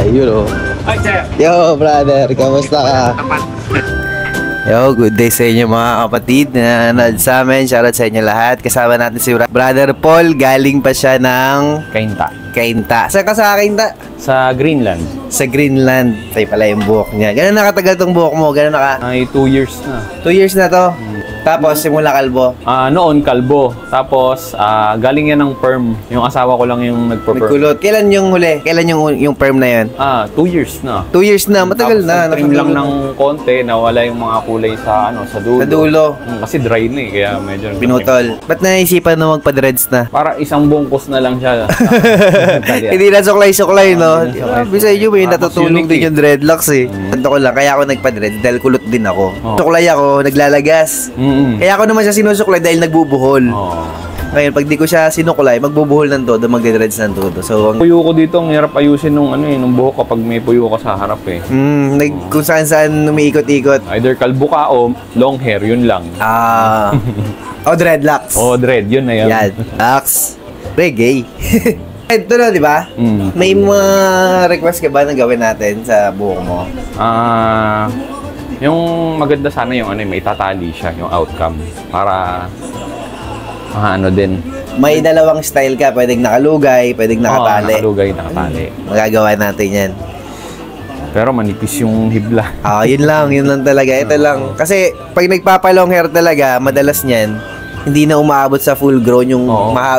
Ayun, oh. Hi, sir. Yo, brother. Kamusta ka? Yo, good day sa inyo mga kapatid na nanood sa amin. Shoutout sa inyo lahat. Kasama natin si Brother Paul. Galing pa siya ng Cainta. Saan ka sa Cainta? Sa Greenland. Sa Greenland. Ay pala yung buhok niya. Gano'n nakatagal tong buhok mo? Gano'n Ay, 2 years na. 2 years na to? Tapos, simula kalbo? Noon, kalbo. Tapos, galing yan ng perm. Yung asawa ko lang yung nagpo-perm. Nagkulot. Kailan yung huli? Kailan yung perm na yun? 2 years na. 2 years na? Matagal na. Trim lang ng konti, nawala yung mga kulay sa dulo. Sa dulo? Kasi dry na kaya medyo... Pinutol. Ba't naisipan na magpa-dreads na? Para isang bungkus na lang siya. Hindi na suklay-suklay, no? Bisa inyo, may natutulong din yung dreadlocks eh. Tanto ko lang, kaya ako nagpa-dreads dahil kulot din ako. Suklay ako, naglalagas. Kaya ako naman siya sinusuklay dahil nagbubuhol. Ngayon, pag di ko siya sinukulay, magbubuhol ng todo, magdedreads ng todo. So, puyo ko dito, ang hirap ayusin nung buhok kapag may puyo ka sa harap eh. Kung saan-saan umiikot-ikot. Either kalbo ka o long hair, yun lang. O dreadlocks. O dread, yun na yan. Yan, locks. Reggae. Ito na, di ba? May mga request ka ba na gawin natin sa buhok mo? Yung maganda sana yung may tatali siya, yung outcome. Para din. May dalawang style ka, pwedeng nakalugay, pwedeng nakatali. Nakalugay, nakatali. Magagawa natin yan. Pero manipis yung hibla. Yun lang talaga. Ito lang. Kasi pag nagpapalong hair talaga, madalas niyan, hindi na umaabot sa full grown yung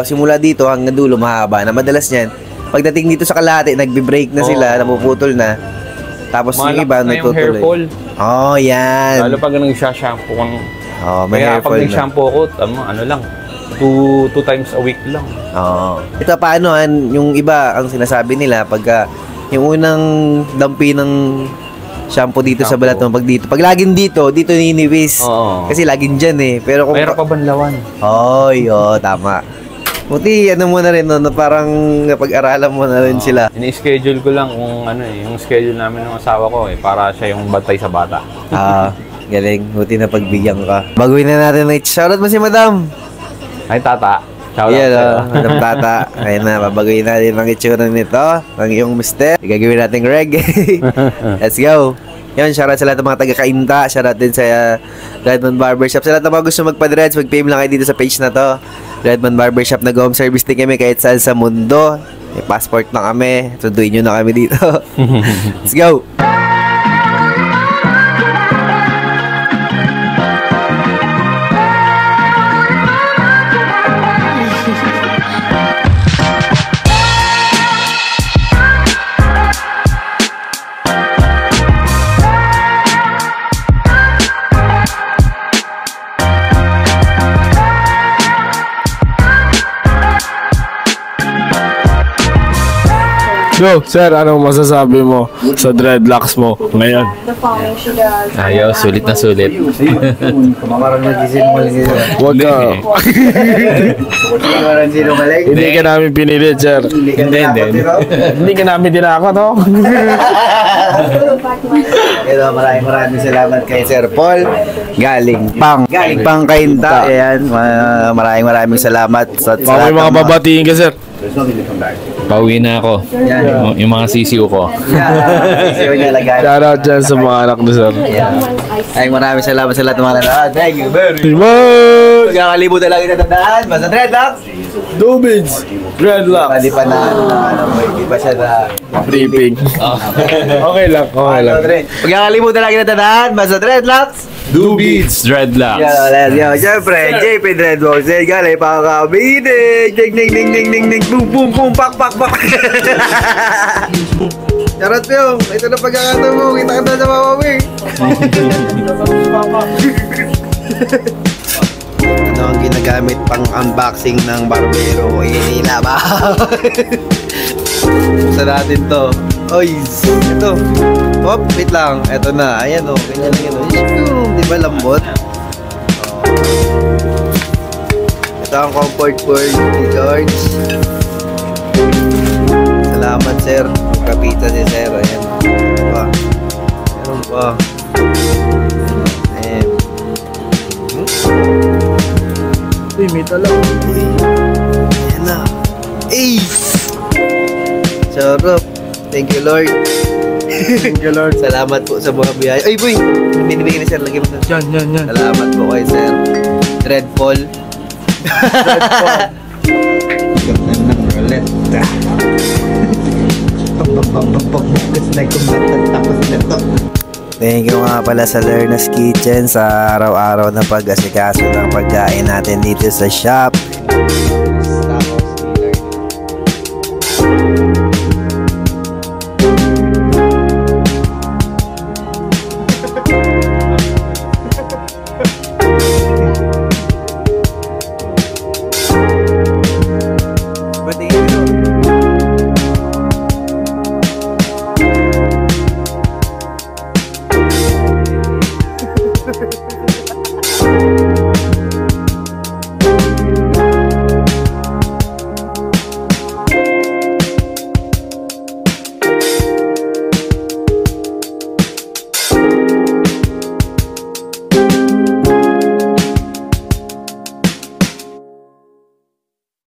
simula dito hanggang dulo mahaba na. Madalas niyan, pagdating dito sa kalahati, nagbe-break na sila, napuputol na. Tapos yung iba nagtutuloy. Yan. Lalo pag nag-shampoo kang... may kaya hair pag fall nag-shampoo ko, lang, 2 times a week lang. Ito paano, yung iba, ang sinasabi nila, pagka yung unang dampi ng shampoo dito sa balat mo, pag laging dito niniwis. Kasi laging dyan eh. Pero kung... Mayroon pa banlawan. Tama. Buti, mo na rin, no, na parang napag-aralan mo na rin sila. Ini-schedule ko lang kung yung schedule namin ng asawa ko para siya yung bantay sa bata. Galing. Buti na pagbigyan ka. Baguhin na natin. Shoutout mo si Madam. Ay, Tata. Shoutout. Madam Tata. Ayun na, babaguhin natin ang itsura nito. Ang iyong mister. Gagawin natin reggae. Let's go. Yun, shoutout sa lahat ng mga taga-Cainta. Shoutout din sa Redmond Barbershop. Sa lahat ng mga gusto magpa-dreads, mag-PM lang kayo dito sa page na to. Redmond Barbershop, nag-home service din kami kahit saan sa mundo. May passport na kami. Sunduin nyo na kami dito. Let's go! So, sir, anong masasabi mo sa dreadlocks mo ngayon? Ayos, sulit na sulit. Parang nagsisinungaling. Huwag ka. Hindi ka namin pinilit, sir. Hindi ka namin dinakot, no? Maraming salamat kay Sir Paul. Galing pang Cainta. Ayan, maraming salamat. May mga babatiin ka, sir. Pauwi na ako. Yung mga sisiw ko. Shoutout dyan sa mga anak mo, sir. Ay, maraming salamat sa lahat ng mga nanonood. Thank you very much. Much! Kakalimutan lang itatandaan. Basta dreadlocks. Dubids! Dreadlocks! Hindi pa hindi pa siya na briefing. Okay lang. Pagkakalimutan lang itatandaan. Basta dreadlocks. Dubids Dreadlocks. Let's go. Siyempre, JP Dreadlocks. Galing pa kami. Ding, ding, ding, ding, ding, ding. Boom, boom, boom. Pak, pak, pak. Charot yung. Ito na pagkakataon mo. Kita ka na sa mamawi. Ano ang ginagamit pang unboxing ng barbero? Inila ba? Sa natin to. Oy, ito. Hop, wait lang. Ito na. Ayan o. Ganyan lang yun. Di ba lambot? Ito ang comfort board ni George. Salamat, sir. Kapita si sir. Ayan. Meron pa. Ayan. Uy, may talaw. Ayan na. Ace! Sarap. Thank you, Lord. Thank you, Lord. Salamat po sa mga biyaya. Ay, boy! Binibigyan ni Sir. Lagi mo na. Yan. Salamat po kay Sir. Dreadful. Ganda ng ruleta. Pagbukas na kumatan tapos na to. Thank you nga pala sa Lerna's Kitchen sa araw-araw na pag-asikaso ng pagkain natin dito sa shop.